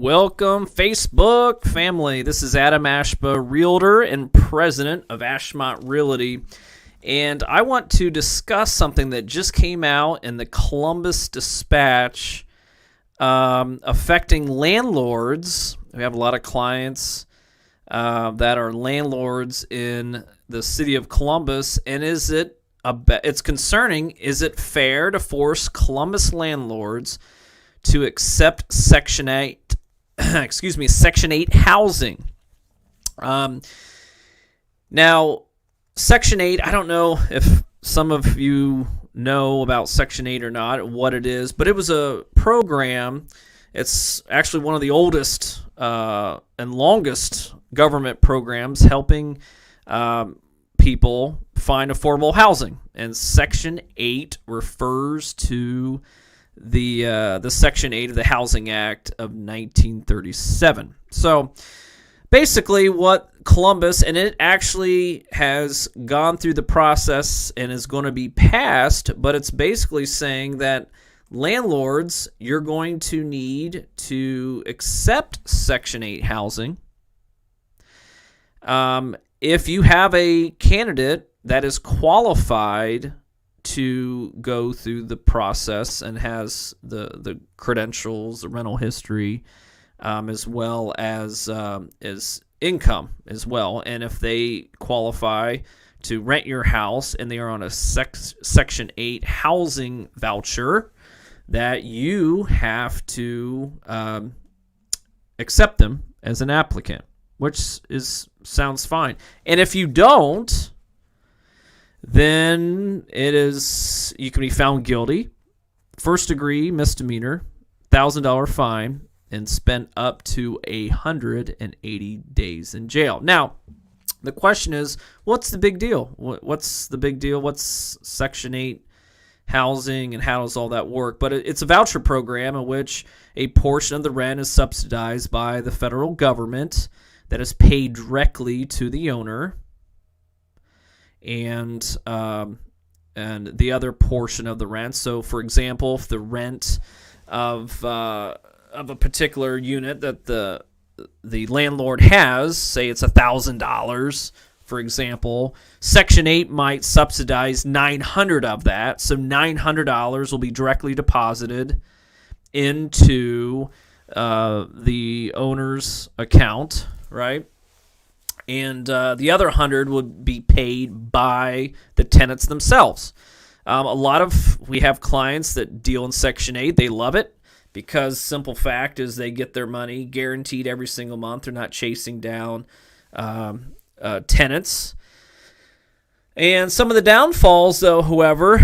Welcome, Facebook family. This is Adam Ashba, Realtor and President of Ashmont Realty. And I want to discuss something that just came out in the Columbus Dispatch affecting landlords. We have a lot of clients that are landlords in the city of Columbus. And it's concerning. Is it fair to force Columbus landlords to accept Section 8, Section 8 housing? Now, Section 8, I don't know if some of you know about Section 8 or not, what it is, but it was a program. It's actually one of the oldest and longest government programs helping people find affordable housing. And Section 8 refers to the Section 8 of the Housing Act of 1937. So basically what Columbus, and it actually has gone through the process and is going to be passed, but it's basically saying that landlords, you're going to need to accept Section 8 housing if you have a candidate that is qualified to go through the process and has the credentials, the rental history, as well as income as well. And if they qualify to rent your house and they are on a Section 8 housing voucher, that you have to accept them as an applicant, which sounds fine. And if you don't, then you can be found guilty, first degree misdemeanor, $1,000 fine, and spend up to 180 days in jail. Now, the question is, what's the big deal? What's the big deal? What's Section 8 housing and how does all that work? But it's a voucher program in which a portion of the rent is subsidized by the federal government that is paid directly to the owner. And the other portion of the rent. So, for example, if the rent of a particular unit that the landlord has, say it's $1,000, for example, Section 8 might subsidize $900 of that. So $900 will be directly deposited into the owner's account, right? And the other 100 would be paid by the tenants themselves. We have clients that deal in Section 8. They love it because simple fact is they get their money guaranteed every single month. They're not chasing down tenants. And some of the downfalls, though, however,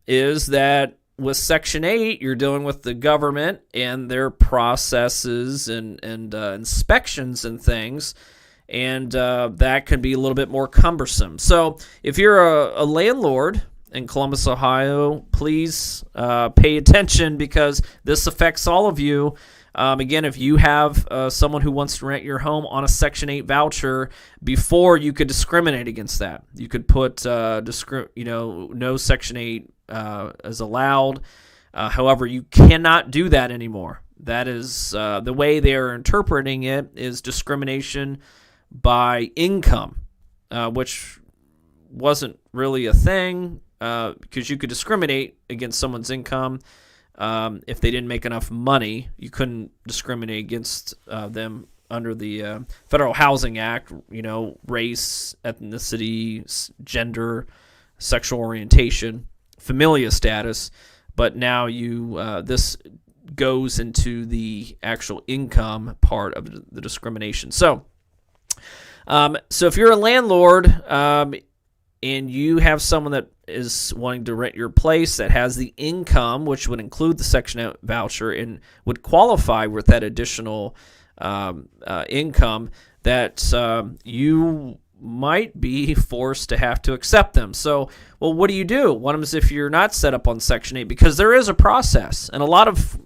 is that with Section 8, you're dealing with the government and their processes and inspections and things. And that can be a little bit more cumbersome. So if you're a landlord in Columbus, Ohio, please pay attention because this affects all of you. Again, if you have someone who wants to rent your home on a Section 8 voucher, before you could discriminate against that. You could put no Section 8 is allowed. However, you cannot do that anymore. That is the way they are interpreting it is discrimination by income, which wasn't really a thing because you could discriminate against someone's income if they didn't make enough money. You couldn't discriminate against them under the Federal Housing Act, race, ethnicity, gender, sexual orientation, familial status. But now this goes into the actual income part of the discrimination. So if you're a landlord and you have someone that is wanting to rent your place that has the income, which would include the Section 8 voucher and would qualify with that additional income, that you might be forced to have to accept them. So, well, what do you do? One of them is if you're not set up on Section 8, because there is a process, and a lot of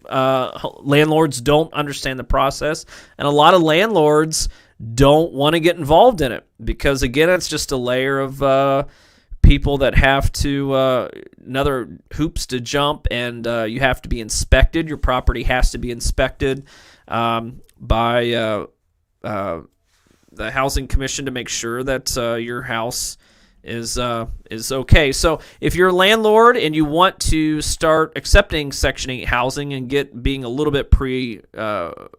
landlords don't understand the process, and a lot of landlords don't want to get involved in it because, again, it's just a layer of people that have to another hoops to jump, and you have to be inspected. Your property has to be inspected by the Housing Commission to make sure that your house is okay. So if you're a landlord and you want to start accepting Section 8 housing and being a little bit proactive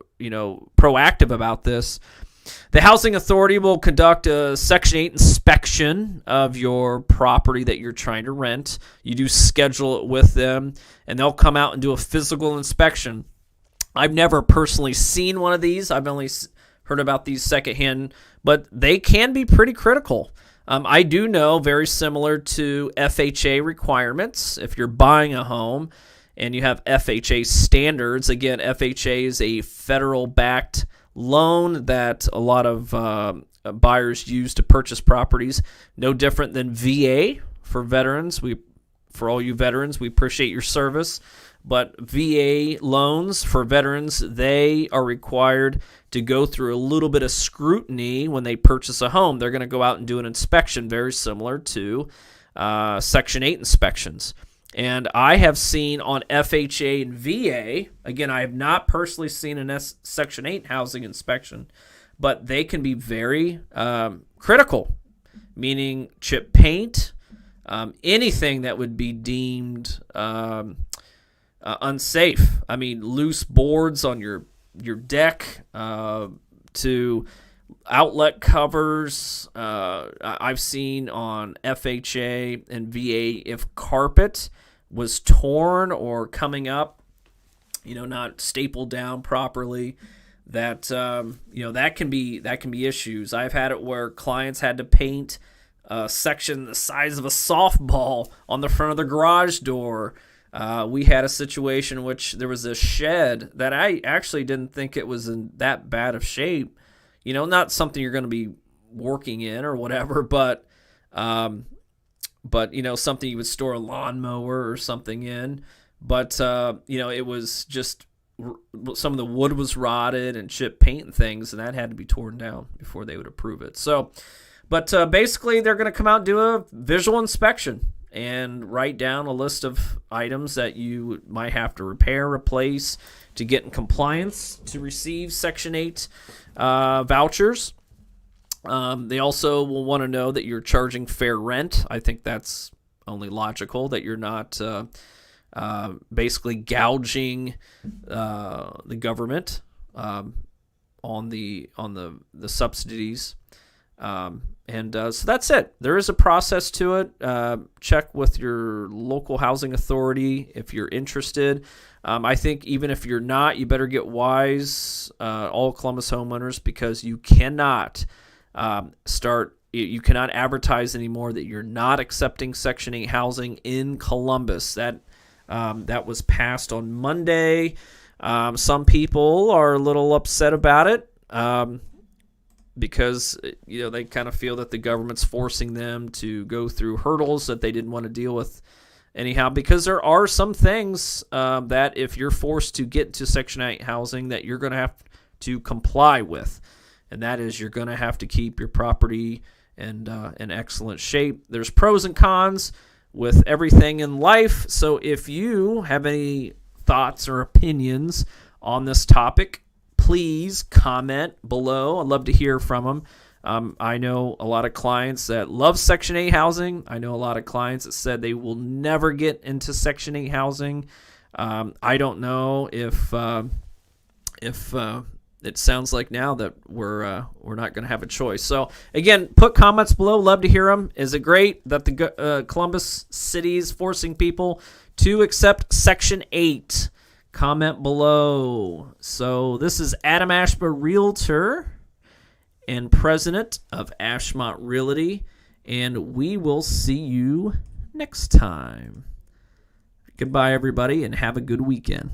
about this, the Housing Authority will conduct a Section 8 inspection of your property that you're trying to rent. You do schedule it with them, and they'll come out and do a physical inspection. I've never personally seen one of these. I've only heard about these secondhand, but they can be pretty critical. I do know, very similar to FHA requirements, if you're buying a home and you have FHA standards. Again, FHA is a federal-backed loan that a lot of buyers use to purchase properties. No different than VA for veterans. For all you veterans, we appreciate your service. But VA loans for veterans, they are required to go through a little bit of scrutiny when they purchase a home. They're going to go out and do an inspection very similar to Section 8 inspections. And I have seen on FHA and VA, again, I have not personally seen a Section 8 housing inspection, but they can be very critical, meaning chip paint, anything that would be deemed unsafe. I mean, loose boards on your deck, to outlet covers. I've seen on FHA and VA, if carpet was torn or coming up, not stapled down properly, that that can be issues. I've had it where clients had to paint a section the size of a softball on the front of the garage door. We had a situation in which there was a shed that I actually didn't think it was in that bad of shape. Not something you're going to be working in or whatever, but something you would store a lawnmower or something in. But it was just some of the wood was rotted and chip paint and things, and that had to be torn down before they would approve it. So, but basically, they're going to come out and do a visual inspection and write down a list of items that you might have to repair, replace to get in compliance to receive Section 8 vouchers. They also will want to know that you're charging fair rent. I think that's only logical, that you're not basically gouging the government on the subsidies. So that's it. There is a process to it. Check with your local housing authority if you're interested. I think even if you're not, you better get wise, all Columbus homeowners, because you cannot you cannot advertise anymore that you're not accepting Section 8 housing in Columbus. That was passed on Monday. Some people are a little upset about it. Because they kind of feel that the government's forcing them to go through hurdles that they didn't want to deal with anyhow. Because there are some things that if you're forced to get to Section 8 housing that you're going to have to comply with, and that is you're going to have to keep your property in excellent shape. There's pros and cons with everything in life. So if you have any thoughts or opinions on this topic, please comment below. I'd love to hear from them. I know a lot of clients that love Section 8 housing. I know a lot of clients that said they will never get into Section 8 housing. I don't know if it sounds like now that we're not going to have a choice. So again, put comments below. Love to hear them. Is it great that the Columbus City is forcing people to accept Section 8? Comment below. So this is Adam Ashba, Realtor and President of Ashmont Realty, and we will see you next time. Goodbye, everybody, and have a good weekend.